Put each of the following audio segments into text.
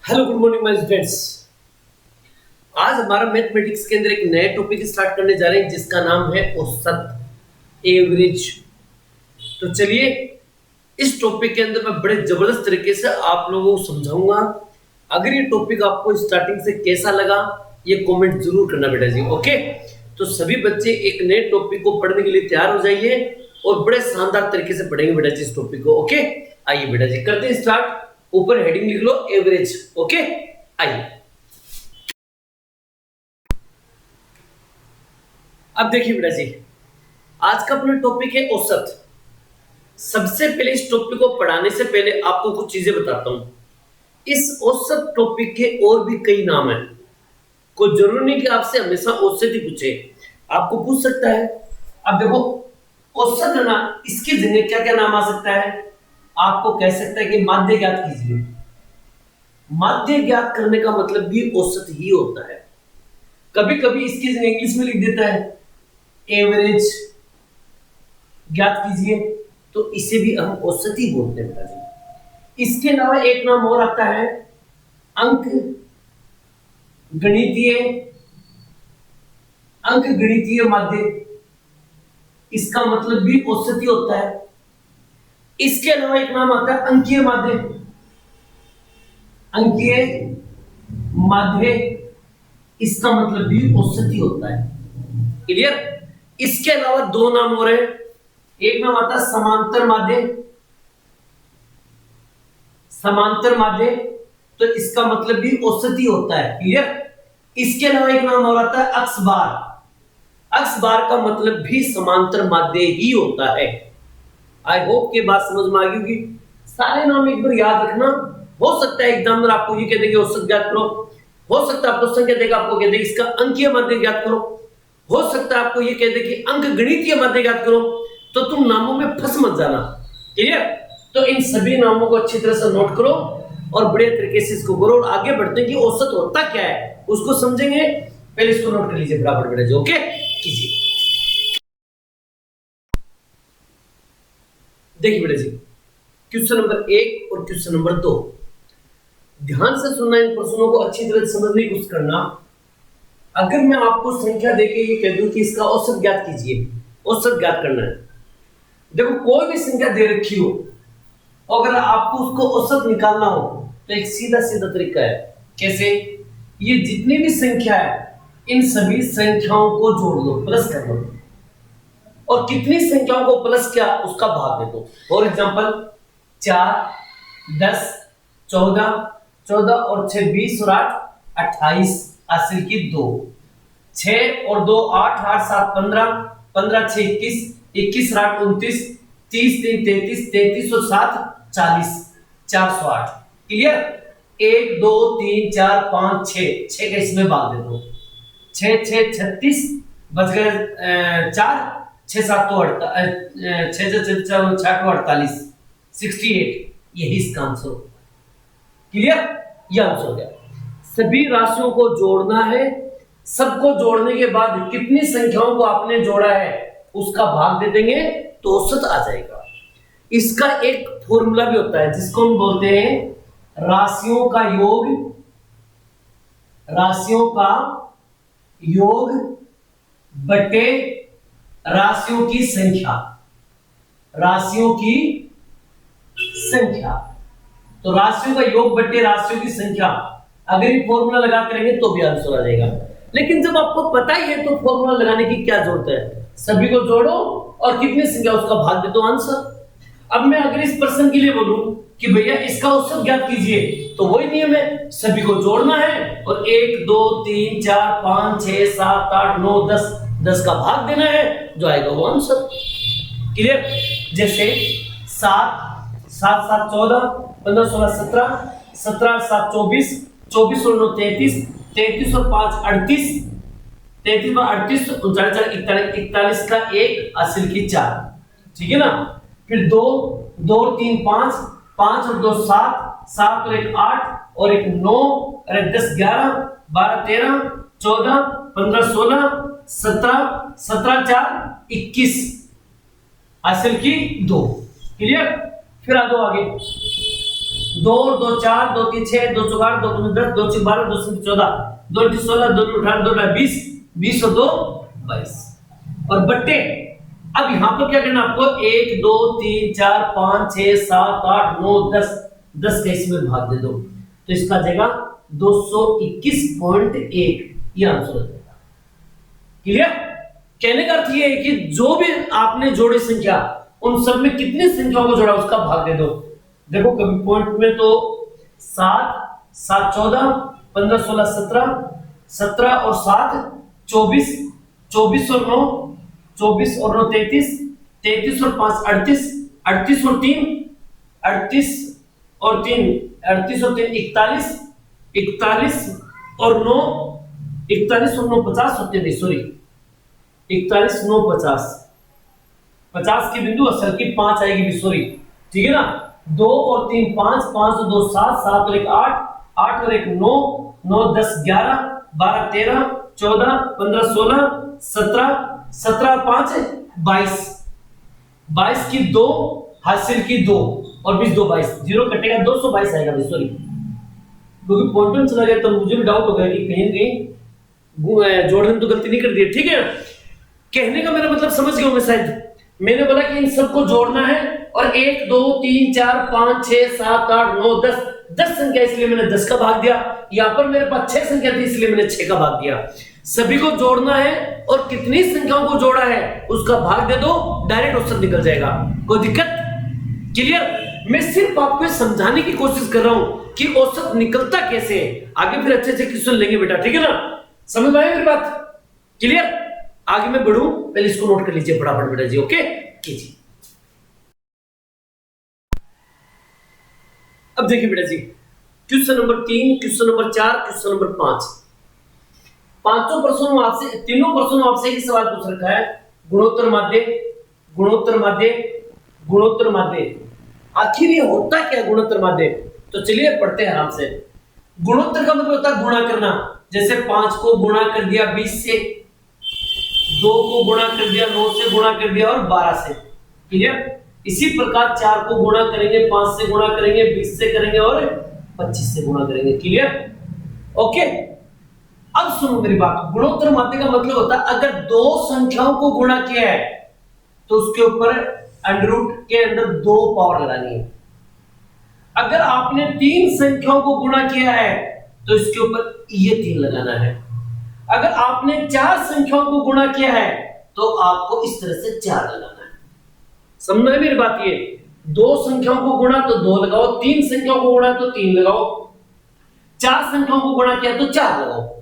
Hello good morning my students. आज हमारा mathematics के अंदर एक नया टॉपिक स्टार्ट करने जा रहे हैं जिसका नाम है औसत, एवरेज। तो चलिए इस टॉपिक के अंदर मैं बड़े जबरदस्त तरीके से आप लोगों को समझाऊंगा। अगर ये टॉपिक आपको स्टार्टिंग से कैसा लगा ये कमेंट जरूर करना बेटा जी। ओके, तो सभी बच्चे एक नए टॉपिक को पढ़ने के लिए तैयार हो जाइए और बड़े शानदार तरीके से पढ़ेंगे बेटा जी इस टॉपिक को। ओके, आइए बेटा जी करते हैं स्टार्ट। ऊपर हेडिंग लिख लो एवरेज। ओके, आइए अब देखिए बेटा जी, आज का अपना टॉपिक है औसत। सबसे पहले इस टॉपिक को पढ़ाने से पहले आपको कुछ चीजें बताता हूं। इस औसत टॉपिक के और भी कई नाम हैं। कोई जरूरी नहीं कि आपसे हमेशा औसत ही पूछे, आपको पूछ सकता है। अब देखो औसत है ना, इसकी जगह क्या क्या नाम आ सकता है। आपको कह सकता है कि माध्य ज्ञात कीजिए। माध्य ज्ञात करने का मतलब भी औसत ही होता है। कभी कभी इसकी जगह इंग्लिश में लिख देता है एवरेज ज्ञात कीजिए, तो इसे भी हम औसत ही बोलते हैं। इसके अलावा एक नाम और आता है अंक गणितीय। अंक गणितीय माध्य, इसका मतलब भी औसत ही होता है। इसके अलावा एक नाम आता है अंकीय माध्य। अंकीय माध्य, इसका मतलब भी औसत ही होता है। क्लियर। इसके अलावा दो नाम और हैं। एक नाम आता है समांतर माध्य। समांतर माध्य, तो इसका मतलब भी औसत ही होता है। क्लियर। इसके अलावा एक नाम और आता है अक्ष बार। अक्ष बार का मतलब भी समांतर माध्य ही होता है। आई होप के बात समझ में आ गई होगी। सारे नाम एक बार याद रखना। हो सकता है एग्जामिनर आपको ये कह दे कि औसत ज्ञात करो, हो सकता है क्वेश्चन कह देगा आपको कह दे इसका अंकीय माध्य ज्ञात करो, हो सकता है आपको ये कह दे कि अंक गणितीय माध्य ज्ञात करो। तो तुम नामों में फंस मत जाना। क्लियर। तो इन सभी नामों को अच्छी तरह से नोट करो और बड़े तरीके से इसको करो और आगे बढ़ते हैं कि औसत होता क्या है उसको समझेंगे। पहले इसको नोट कर लीजिए बराबर बेटा जी। ओके कीजिए। देखिए बेटा जी, क्वेश्चन नंबर 1 और क्वेश्चन नंबर 2 ध्यान से सुनना। इन प्रश्नों को अच्छी तरह से समझने की कोशिश करना। अगर मैं आपको संख्या देके ये कह दूं कि इसका औसत ज्ञात कीजिए, औसत ज्ञात करना है। देखो कोई भी संख्या दे रखी हो, अगर आपको उसको औसत निकालना हो तो एक सीधा सीधा तरीका है। कैसे? ये जितनी भी संख्या है इन सभी संख्याओं को जोड़ दो, प्लस कर दो, और कितनी संख्याओं को प्लस किया उसका भाग दे दो। फॉर एग्जांपल 4, 10, 14, 14 और 6 20 और 8 28, हासिल की 2। 6 और 2 8, 8 7 15, 15 6 21, 21 और 8 29, 30 3 33, 33 और 7 40, 408। क्लियर। 1 2 3 4 5 6 का इसमें भाग दे दो। 6 6 36, बच गए 4, 6 7 तो 6 6 48, 68। यही इसका आंसर होगा। क्लियर। ये आंसर हो गया। सभी राशियों को जोड़ना है। सबको जोड़ने के बाद कितनी संख्याओं को आपने जोड़ा है उसका भाग दे देंगे तो औसत आ जाएगा। इसका एक फॉर्मूला भी होता है जिसको हम बोलते हैं राशियों का योग। राशियों का योग बटे राशियों की संख्या। राशियों की संख्या, तो राशियों का योग बटे राशियों की संख्या। अगर ये फॉर्मूला लगा करेंगे तो भी आंसर आ जाएगा। लेकिन जब आपको पता ही है तो फॉर्मूला लगाने की क्या जरूरत है। सभी को जोड़ो और कितनी संख्या उसका भाग दे दो, आंसर। अब मैं अगर इस प्रश्न के लिए बोलूं कि भैया इसका औसत ज्ञात कीजिए, तो वही नियम है, सभी को जोड़ना है और 1 2 3 4 5 6 7 8 9 10 10 का भाग देना है, जो आएगा वो आंसर। क्लियर। जैसे 7 7 7 14, 15 16 17, 17 7 24, 24 और 9 33, 33 और 5 38, 33 और 38 39 41 का 1 हासिल की 4। ठीक है ना। फिर 2 2 3 5, 5 और 2 7, 7 और 1 8 और 1 9 और 1 10 11 12 13 14 15 16 17 17 4 21 हासिल की 2। क्लियर। फिर आ जाओ आगे। दो और दो चार, दो तीन छह, दो चौक आठ, दो पंजे 10, दो छह 12, दो सत्ते 14, दो अट्ठी 16, दो 18, दो 20, 20 और 2 22 और बट्टे। अब यहाँ पर क्या करना आपको 1 2 3 4 5 6 7 8 9 10, 10 का इसमें भाग दे दो तो इसका आ जाएगा 221.1, ये आंसर हो जाएगा। क्लियर? कहने का अर्थ ये है कि जो भी आपने जोड़ी संख्या उन सब में कितनी संख्याओं को जोड़ा उसका भाग दे दो। देखो कभी पॉइंट में तो 7 7 14 15 16 17 17 और 7 24 24 और 9 24 और 9 33 33 और 5 38 38 और 3 38 और 3 38 और 3 41 41 और 9 41 और 9 50 होते नहीं सॉरी 41 9 50 50 की बिंदु असल की 5 आएगी भी सॉरी ठीक है ना 2 और 3 5 5 और 2 7 7 और 1 8 8 और 1 9 9 10 11 12 13 14 15 16 17 17 और 5 22 22 की 2 हासिल की 2 और 20 2 22 जीरो कटेगा 222 आएगा भी सॉरी क्योंकि पॉइंट में चला गया तो मुझे भी डाउट हो गया कि कहीं कहीं जोड़ने तो गलती नहीं कर दी ठीक है। कहने का मेरा मतलब समझ गए होंगे शायद। मैंने बोला कि इन सबको जोड़ना है और 1 2 3 4 5 6 7 8 9 10 10 संख्या इसलिए मैंने 10 का भाग दिया। यहां पर मेरे पास 6 संख्या थी इसलिए मैंने 6 का भाग दिया। सभी को जोड़ना है और कितनी संख्याओं को जोड़ा है उसका भाग दे दो डायरेक्ट उत्तर निकल जाएगा। कोई दिक्कत? क्लियर? मैं सिर्फ आपको समझाने की कोशिश कर रहा हूं कि औसत निकलता कैसे है। आगे फिर अच्छे से क्वेश्चन लेंगे बेटा ठीक है ना। समझ में आई मेरी बात? क्लियर? आगे मैं बढ़ूं पहले इसको नोट कर लीजिए फटाफट बेटा जी। ओके कीजिए। अब देखिए बेटा जी question number 3 question number 4 question number 5 पांचों प्रश्नों में आपसे तीनों प्रश्नों में आपसे एक सवाल पूछ रखा है गुणोत्तर माध्य गुणोत्तर माध्य गुणोत्तर माध्य। आखिर ये होता क्या गुणोत्तर माध्य? तो चलिए पढ़ते हैं आराम से। गुणोत्तर का मतलब होता है गुणा करना। जैसे 5 को गुणा कर दिया 20 से 2 को गुणा कर दिया 9 से गुणा कर दिया और 12 से। क्लियर? इसी प्रकार 4 को गुणा करेंगे 5 से गुणा करेंगे 20 से करेंगे और 25 से गुणा करेंगे। क्लियर? ओके अब सुनो मेरी बात। गुणोत्तर माध्य का मतलब होता है अगर दो संख्याओं को गुणा किया है तो उसके ऊपर अंडर रूट के अंदर 2 पावर लगानी है। अगर आपने 3 संख्याओं को गुणा किया है तो इसके ऊपर ये 3 लगाना है। अगर आपने 4 संख्याओं को गुणा किया है तो आपको इस तरह से 4 लगाना है। समझ में मेरी बात? ये 2 संख्याओं को गुणा तो 2 लगाओ, 3 संख्याओं को गुणा तो 3 लगाओ, 4 संख्याओं को गुणा किया तो 4 लगाओ।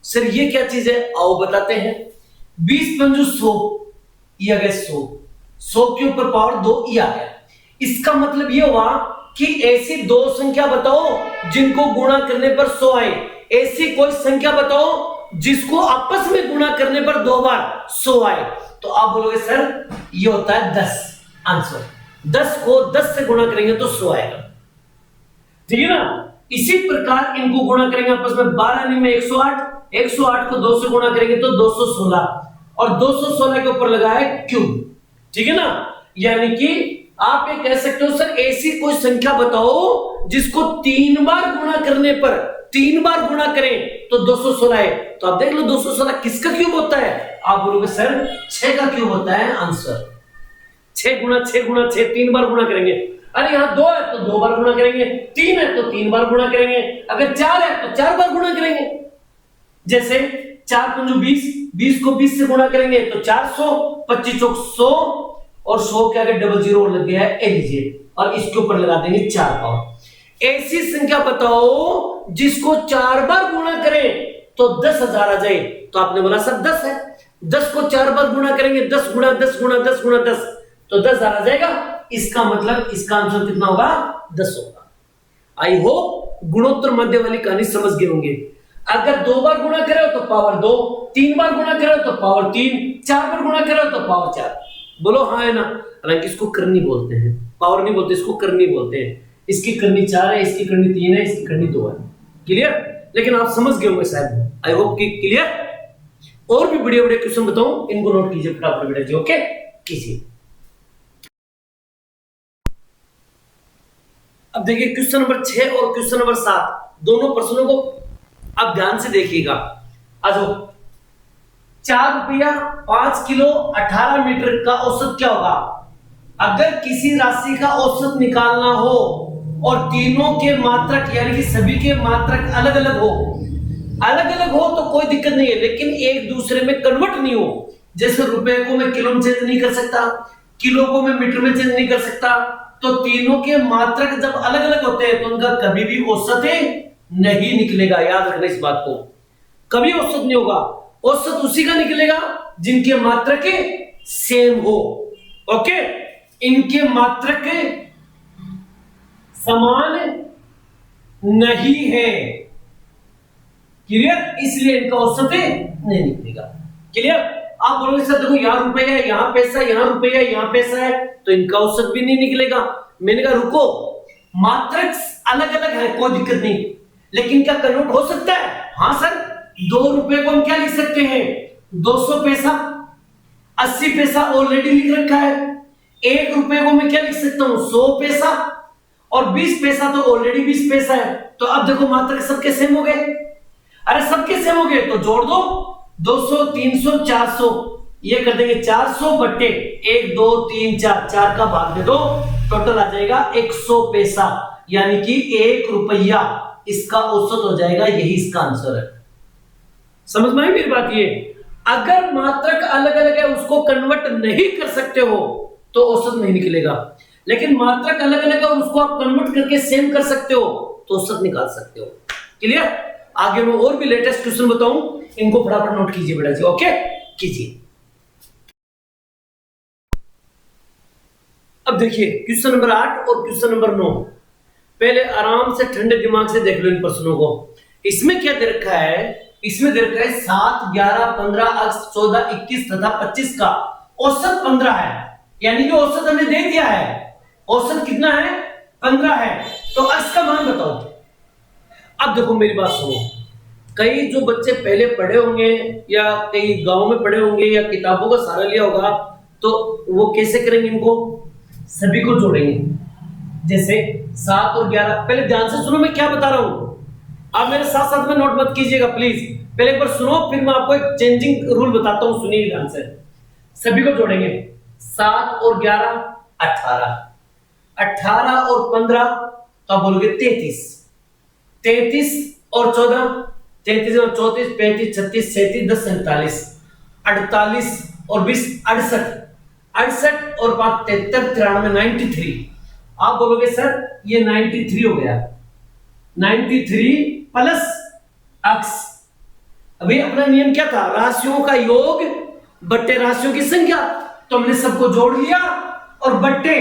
सर ये क्या चीज है? आओ बताते हैं। 20 पंजू 100 ये आ गया 100 100 के ऊपर पावर 2 ये आ गया। इसका मतलब ये हुआ कि ऐसी 2 संख्या बताओ जिनको गुणा करने पर 100 आए। ऐसी कोई संख्या बताओ जिसको आपस में गुणा करने पर 2 बार 100 आए। तो आप बोलोगे सर ये होता है 10। आंसर 10 को 10 से गुणा करेंगे तो 100 आएगा। ठीक है ना? इसी प्रकार इनको गुणा करेंगे आपस में 12 में 108 108 को 2 से गुणा करेंगे तो 216 और 216 के ऊपर लगा है क्यूब। ठीक है ना? यानी कि आप ये कह सकते हो सर ऐसी कोई संख्या बताओ जिसको 3 बार गुणा करने पर 3 बार गुणा करें तो 216 है। तो आप देख लो 216 किसका क्यूब होता है? आप बोलोगे सर 6 का क्यूब होता है। आंसर 6 गुणा 6 गुणा 6 3 बार गुणा करेंगे। अरे यहां 2 है तो 2 बार गुणा करेंगे, 3 है तो 3 बार गुणा करेंगे, अगर 4 है तो 4 बार गुणा करेंगे। जैसे 4 पंजू 20 20 को 20 से गुणा करेंगे तो 400 25 चौक 100 और 100 के आगे डबल जीरो लग गया है ए लीजिए और इसके ऊपर लगा देंगे 4 पावर। ऐसी संख्या बताओ जिसको 4 बार गुणा करें तो 10,000 आ जाए। तो आपने बोला सर 10 है, 10 को 4 बार गुणा करेंगे 10 गुणा 10 गुणा 10 गुणा 10 तो 10,000 आ जाएगा। इसका मतलब इसका आंसर कितना होगा? 10 होगा। आई होप गुणोत्तर माध्य वाली कहानी समझ गए होंगे। अगर 2 बार गुणा करे तो पावर 2, 3 बार गुणा करे तो पावर 3, 4 बार गुणा करे तो पावर 4। बोलो हाँ है ना? हालांकि इसको करनी बोलते हैं, पावर नहीं बोलते, इसको करनी बोलते हैं। इसकी करनी 4 है, इसकी करनी 3 है, इसकी करनी 2 है। क्लियर? लेकिन आप समझ गए होंगे शायद। आई होप कि क्लियर। और भी बढ़िया बढ़िया क्वेश्चन बताऊं, इनको नोट कीजिए फटाफट बेटा जी। ओके कीजिए। अब देखिए क्वेश्चन नंबर 6 और क्वेश्चन नंबर 7 दोनों प्रश्नों को आप ध्यान से देखिएगा। आ जाओ। 4 रुपया 5 किलो 18 मीटर का औसत क्या होगा? अगर किसी राशि का औसत निकालना हो और तीनों के मात्रक यानी कि सभी के मात्रक अलग अलग हो तो कोई दिक्कत नहीं है, लेकिन एक दूसरे में कन्वर्ट नहीं हो। जैसे रुपए को मैं किलो में चेंज नहीं कर सकता, किलो को मैं मीटर में चेंज नहीं कर सकता, तो तीनों के मात्रक जब अलग अलग होते हैं तो उनका कभी भी औसत नहीं निकलेगा। याद रखना इस बात को, कभी औसत नहीं होगा। औसत उसी का निकलेगा जिनके मात्रक सेम हो। ओके, इनके मात्रक समान नहीं है, क्लियर, इसलिए इनका औसत नहीं निकलेगा। क्लियर? आप बोलोगे सर देखो यहां रुपया है, यहां पैसा है, यहां रुपया है, यहां पैसा है, तो इनका औसत भी नहीं निकलेगा। मैंने कहा रुको, मात्रक अलग अलग है कोई दिक्कत नहीं, लेकिन क्या कन्वर्ट हो सकता है? हाँ सर, 2 रुपए को हम क्या लिख सकते हैं? 200 पैसा। 80 पैसा ऑलरेडी लिख रखा है। 1 रुपए को मैं क्या लिख सकता हूं? 100 पैसा। और 20 पैसा तो ऑलरेडी 20 पैसा है। तो अब देखो मात्रक सबके सेम हो गए। अरे सबके सेम हो गए तो जोड़ दो, 200 300 400, ये कर देंगे 400 बट्टे 1 2 3 4, 4 का भाग दे दो, टोटल आ जाएगा 100 पैसा, यानी कि 1 रुपया इसका औसत हो जाएगा। यही इसका आंसर है। समझ में आई मेरी बात? ये अगर मात्रक अलग अलग है उसको कन्वर्ट नहीं कर सकते हो तो औसत नहीं निकलेगा, लेकिन मात्रक अलग अलग है और उसको आप कन्वर्ट करके सेम कर सकते हो तो औसत निकाल सकते हो। क्लियर? आगे मैं और भी लेटेस्ट क्वेश्चन बताऊं, इनको फटाफट नोट कीजिए बेटा जी। ओके, कीजिए। अब देखिए क्वेश्चन नंबर 8 और क्वेश्चन नंबर 9, पहले आराम से ठंडे दिमाग से देख लो इन प्रश्नों को। इसमें क्या दे रखा है? इसमें दे रखा है 7 11 15 अगस्त 14 21 तथा 25 का औसत 15 है, यानी कि औसत हमने दे दिया है। औसत कितना है? 15 है। तो अक्स का मान बताओ। अब देखो मेरी बात सुनो, कई जो बच्चे पहले पढ़े होंगे या कई गांव में पढ़े होंगे या किताबों का सहारा लिया होगा, तो वो कैसे करेंगे? इनको सभी को जोड़ेंगे। जैसे 7 और 11, पहले ध्यान से सुनो मैं क्या बता रहा हूं, आप मेरे साथ साथ में नोट मत कीजिएगा प्लीज। पहले एक बार सुनो, फिर मैं आपको एक चेंजिंग रूल बताता हूं, सुनिए ध्यान से। सभी को जोड़ेंगे। 7 और 11 18, 18 और 15 तो आप बोलोगे 33, 33 और 14, 33 और 34 35 36 37 10 47, 48 और 20 68, 68 और 5 73 93 93। आप बोलोगे सर ये 93 हो गया, 93 प्लस अक्स। अभी अपना नियम क्या था? राशियों का योग बट्टे राशियों की संख्या। तो हमने सबको जोड़ लिया और बट्टे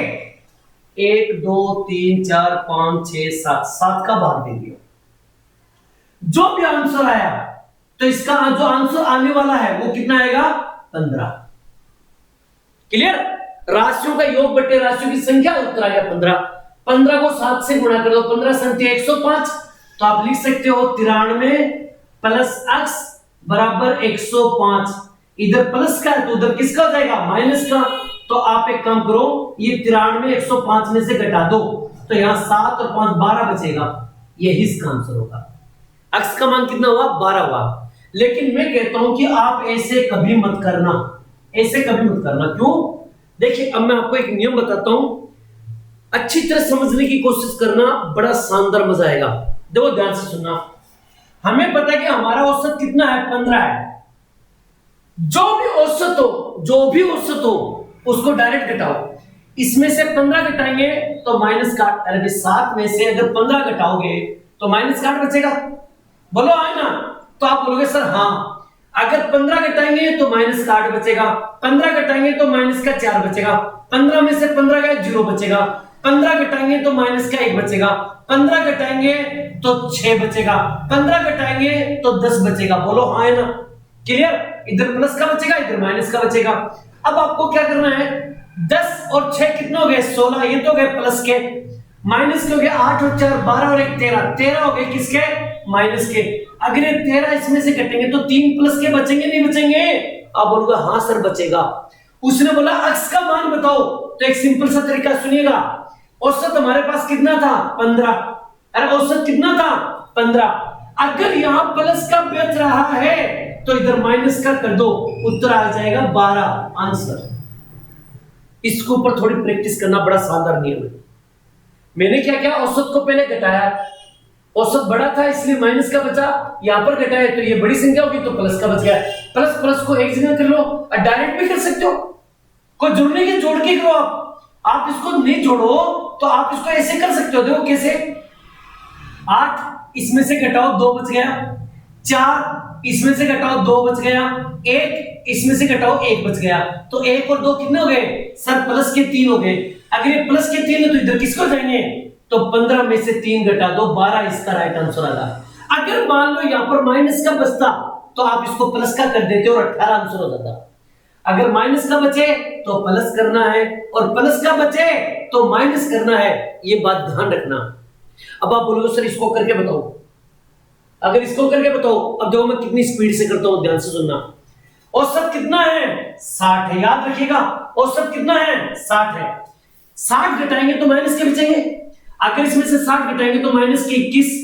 1 2 3 4 5 6 7, 7 का भाग दे दिया। जो भी आंसर आया तो इसका जो आंसर आने वाला है वो कितना आएगा? 15। क्लियर? राशियों का योग बट्टे राशियों की संख्या, उत्तर आ गया 15। 15 को 7 से गुणा कर दो, 15 संख्या 105, तो आप लिख सकते हो 93 प्लस अक्स बराबर 105। इधर प्लस का है तो उधर किसका हो जाएगा? माइनस का। तो आप एक काम करो, ये 93 105 में से घटा दो, तो यहां 7 और 5 12 बचेगा। यही इसका आंसर होगा। अक्स का मान कितना हुआ? 12 हुआ। लेकिन मैं कहता हूं कि आप ऐसे कभी मत करना, ऐसे कभी मत करना। क्यों? देखिए अब मैं आपको एक नियम बताता हूं, अच्छी तरह समझने की कोशिश करना, बड़ा शानदार मजा आएगा। देखो ध्यान से सुनना। हमें पता है कि हमारा औसत कितना है? 15 है। जो भी औसत हो उसको डायरेक्ट घटाओ। इसमें से 15 घटाएंगे तो माइनस का, अरे 7 में से अगर 15 घटाओगे तो माइनस का बचेगा। बोलो है ना? तो आप बोलोगे सर हाँ। अगर 15 घटाएंगे तो माइनस का 8 बचेगा, 15 घटाएंगे तो माइनस का 4 बचेगा, 15 में से 15 गए 0 बचेगा, 15 घटाएंगे तो माइनस का 1 बचेगा, 15 घटाएंगे तो 6 बचेगा, 15 घटाएंगे तो 10 बचेगा। बोलो हाँ है ना? क्लियर? इधर प्लस का बचेगा, इधर माइनस का बचेगा। अब आपको क्या करना है? 10 और 6 कितने हो गए? 16। ये तो गए प्लस के, माइनस के हो गए 8 और 4 12 और 1 13, 13 हो गए किसके? माइनस के। अगर ये 13 इसमें से कटेंगे तो 3 प्लस के बचेंगे नहीं बचेंगे? आप बोलोगे हाँ सर बचेगा। उसने बोला अक्स का मान बताओ, तो एक सिंपल सा तरीका सुनिएगा। औसत हमारे पास कितना था 15। अरे औसत कितना था 15। अगर यहां प्लस का बच रहा है तो इधर माइनस का कर दो, उत्तर आ जाएगा 12 आंसर। इसके ऊपर थोड़ी प्रैक्टिस करना बड़ा शानदार नियम है। मैंने क्या किया, औसत को पहले घटाया, औसत बड़ा था इसलिए माइनस का बचा, यहां पर घटाया तो ये बड़ी संख्या होगी तो प्लस का बच गया। प्लस प्लस को एक जगह कर लो और डायरेक्ट भी कर सकते हो, कोई जोड़ने की जोड़ के करो। आप इसको नहीं जोड़ो तो आप इसको ऐसे कर सकते हो, देखो कैसे, 8 इसमें से घटाओ 2 बच गया, 4 इसमें से घटाओ 2 बच गया, 1 इसमें से घटाओ 1 बच गया। तो 1 और 2 कितने हो गए सर, प्लस के 3 हो गए। अगर ये प्लस के 3 है तो इधर किसको जाएंगे, तो 15 में से 3 घटा दो, 12 इसका राइट आंसर आ रहा। अगर मान लो यहां पर माइनस का बचता तो आप इसको प्लस का कर देते और 18 आंसर हो जाता। अगर माइनस का बचे तो प्लस करना है और प्लस का बचे तो माइनस करना है, ये बात ध्यान रखना। अब आप बोलोगे सर इसको करके बताओ, अगर इसको करके बताओ, अब देखो मैं कितनी स्पीड से करता हूं, ध्यान से सुनना। औसत कितना है 60 है, याद रखिएगा औसत कितना है 60 है। 60 घटाएंगे तो माइनस के बचेंगे, अगर इसमें से 60 घटाएंगे तो माइनस के 21,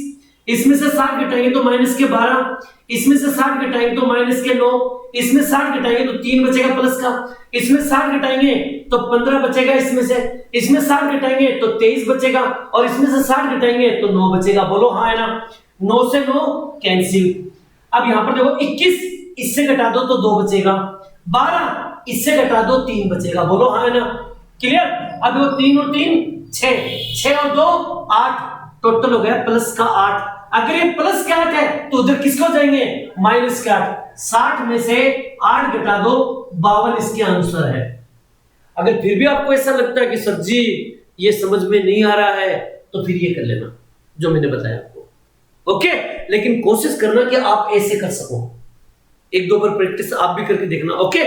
इसमें से 60 घटाएंगे तो माइनस के 12, इसमें से 60 घटाएंगे तो माइनस के 9, इसमें 60 घटाएंगे तो 3 बचेगा प्लस का, इसमें 60 घटाएंगे तो 15 बचेगा, इसमें 60 घटाएंगे तो 23 बचेगा और इसमें से 60 घटाएंगे तो 9 बचेगा। बोलो हाँ है ना, 9 से 9 कैंसिल। अब यहां पर देखो 21 इससे घटा दो तो 2 बचेगा, 12 इससे घटा दो 3 बचेगा। बोलो हाँ है ना, क्लियर। अब वो 3 और 3 6 और 2 8, टोटल हो गया प्लस का 8। अगर ये प्लस का 8 है तो उधर किसको जाएंगे माइनस का 8। 60 में से 8 घटा दो 52 इसके आंसर है। अगर फिर भी आपको ऐसा लगता है कि सर जी ये समझ में नहीं आ रहा है तो फिर ये कर लेना जो मैंने बताया आपको, ओके। लेकिन कोशिश करना कि आप ऐसे कर सको, एक दो बार प्रैक्टिस आप भी करके देखना, ओके।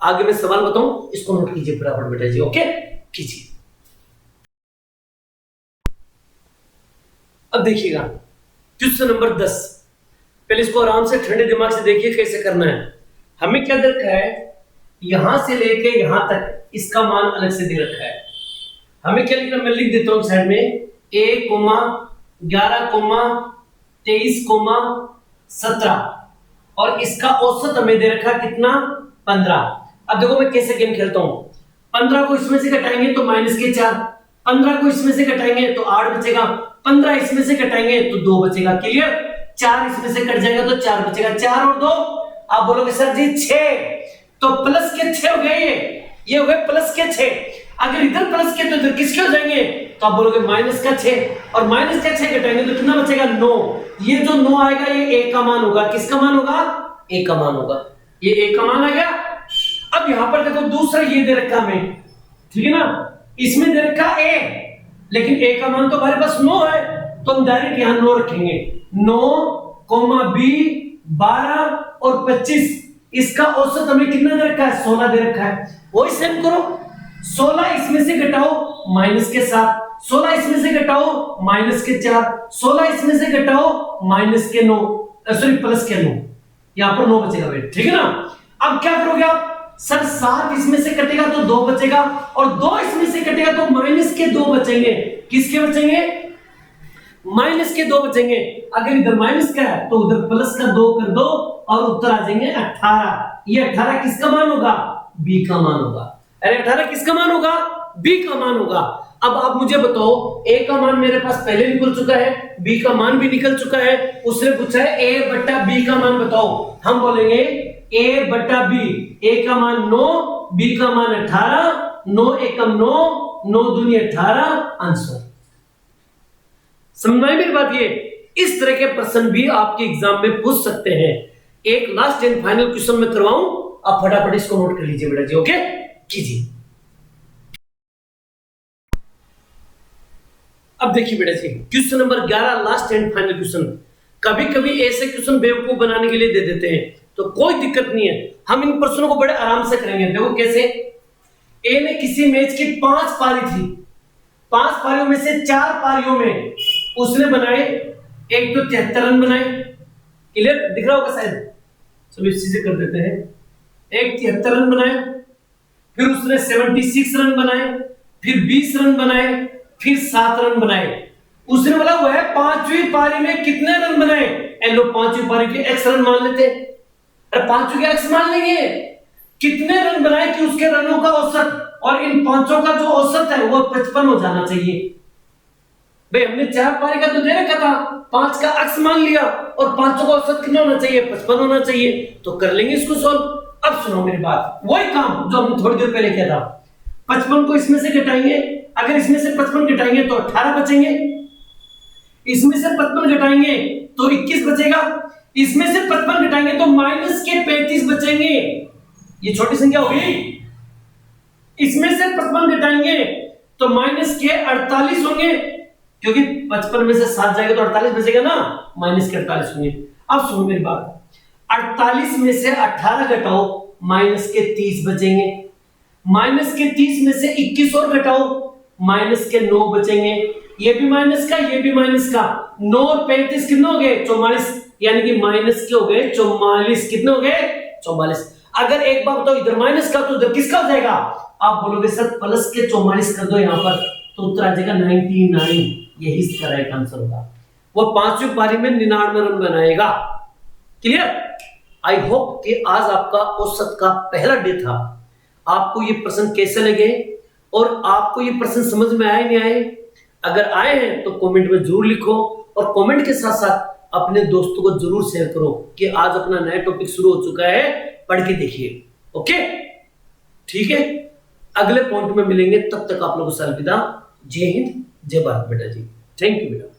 आगे मैं सवाल बताऊं, इसको नोट कीजिए फटाफट बेटा जी, ओके कीजिए। अब देखिएगा क्वेश्चन नंबर 10, पहले इसको आराम से ठंडे दिमाग से देखिए कैसे करना है। हमें क्या दे रखा है, यहां से लेके यहां तक इसका मान अलग से दे रखा है। हमें क्या लिखना, मैं लिख देता हूं साइड में 1, 11, 23, 17 और इसका औसत हमें दे रखा कितना 15। अब देखो मैं कैसे गेम खेलता हूं, 15 को इसमें से घटाएंगे तो माइनस के 4, 15 को इसमें से घटाएंगे तो 8 बचेगा, 15 इसमें से घटाएंगे तो 2 बचेगा, क्लियर। 4 इसमें से कट जाएगा तो 4 बचेगा, 4 और 2 आप बोलोगे सर जी 6, तो प्लस के 6 हो गए, ये हो गए प्लस के 6। अगर इधर प्लस के तो इधर किसके हो जाएंगे, तो आप बोलोगे माइनस का 6 और माइनस का 6 घटाएंगे तो कितना बचेगा 9। ये जो 9 आएगा ये ए का मान होगा, किसका मान होगा, ए का मान होगा, ये ए का मान आ गया। अब यहां पर देखो दूसरा ये दे रखा हमें, ठीक है ना, इसमें दे रखा ए, लेकिन ए का मान तो हमारे पास 9 है तो हम डायरेक्ट यहां 9 रखेंगे। 9, बी 12 और 25, इसका औसत हमें कितना दे रखा है 16 दे रखा है। वही सेम करो, 16 इसमें से घटाओ माइनस के 7, 16 इसमें से घटाओ माइनस के 4, 16 इसमें से घटाओ माइनस के 9, सॉरी प्लस के 9, यहां पर 9 बचेगा बेटा, ठीक है ना। अब क्या करोगे आप, सर 7 इसमें से कटेगा तो 2 बचेगा और 2 इसमें से कटेगा तो माइनस के 2 बचेंगे, किसके बचेंगे माइनस के 2 बचेंगे। अगर इधर माइनस का है तो उधर प्लस का 2 कर दो और उत्तर आ जाएंगे 18। ये 18 किसका मान होगा, बी का मान होगा। अरे 18 किसका मान होगा, बी का मान होगा। अब आप मुझे बताओ, ए का मान मेरे पास पहले निकल चुका है, बी का मान भी निकल चुका है, उसने पूछा है ए बट्टा बी का मान बताओ। हम बोलेंगे ए बट्टा बी, ए का मान 9, बी का मान 18, 9 एकम 9, 9 दूनी 18 आंसर। समझ में मेरी बात, ये इस तरह के प्रश्न भी आपके एग्जाम में पूछ सकते हैं। एक लास्ट एंड फाइनल क्वेश्चन में करवाऊं, आप फटाफट इसको नोट कर लीजिए बेटा जी, ओके कीजिए। अब देखिए बेटा जी question number 11 last and final question. कभी कभी ऐसे क्वेश्चन बेवकूफ बनाने के लिए दे देते हैं तो कोई दिक्कत नहीं है, हम इन प्रश्नों को बड़े आराम से करेंगे। देखो कैसे, ए ने किसी मैच की 5 पारी थी, 5 पारियों में से 4 पारियों में उसने बनाए 173 रन बनाए, क्लियर दिख रहा होगा शायद, चलो इसी से कर देते हैं। 173 रन बनाए, फिर उसने 76 रन बनाए, फिर 20 रन बनाए, फिर 7 रन बनाए। उसने बोला वह 5वीं पारी में कितने रन बनाए, लो 5वीं पारी के x रन मान लेते। अरे 5वीं के x मान लेंगे, कितने रन बनाए कि उसके रनों का औसत और इन पांचों का जो औसत है वो 55 हो जाना चाहिए। भाई हमने 4 पारी का तो दे रखा था, 5 का x मान लिया और पांचों का औसत कितना होना चाहिए, 55 होना चाहिए। तो कर लेंगे इसको सॉल्व। अब सुनो मेरी बात, वही काम जो हमने थोड़ी देर पहले किया था। 55 को इसमें से घटाएंगे, अगर इसमें से 55 घटाएंगे तो 18 बचेंगे, इसमें से 55 घटाएंगे तो 21 बचेगा, इसमें से 55 घटाएंगे तो माइनस के 35 बचेंगे। ये छोटी संख्या होगी। इसमें से 55 घटाएंगे तो माइनस के 48 होंगे, क्योंकि 55 में से 7 जाएगा तो 48 बचेगा ना, माइनस के 48 होंगे। अब सुनो मेरी बात, 48 में से 18 घटाओ, माइनस के 30 बचेंगे, माइनस के 30 में से 21 और घटाओ, माइनस के 9 बचेंगे। ये भी माइनस का, ये भी माइनस का, 9 और 35 कितने हो गए, 44, यानी कि माइनस के हो गए 44। कितने हो गए, 44। अगर एक बार बताओ इधर माइनस का तो उधर किसका हो जाएगा, आप बोलोगे सर प्लस के 44 कर दो यहां पर, तो उत्तर आ जाएगा 99। यही इसका राइट आंसर होगा। वो 5वीं पारी में 99 रन बनाएगा। क्लियर? आई होप कि आज आपका औसत का पहला डे था। आपको ये प्रश्न कैसे लगे और आपको ये प्रश्न समझ में आए नहीं आए? अगर आए हैं तो कमेंट में जरूर लिखो, और कमेंट के साथ साथ अपने दोस्तों को जरूर शेयर करो कि आज अपना नया टॉपिक शुरू हो चुका है, पढ़ के देखिए। ओके, ठीक है, अगले पॉइंट में मिलेंगे, तब तक आप लोगों से अलविदा। जय हिंद, जय भारत बेटा जी। थैंक यू बेटा।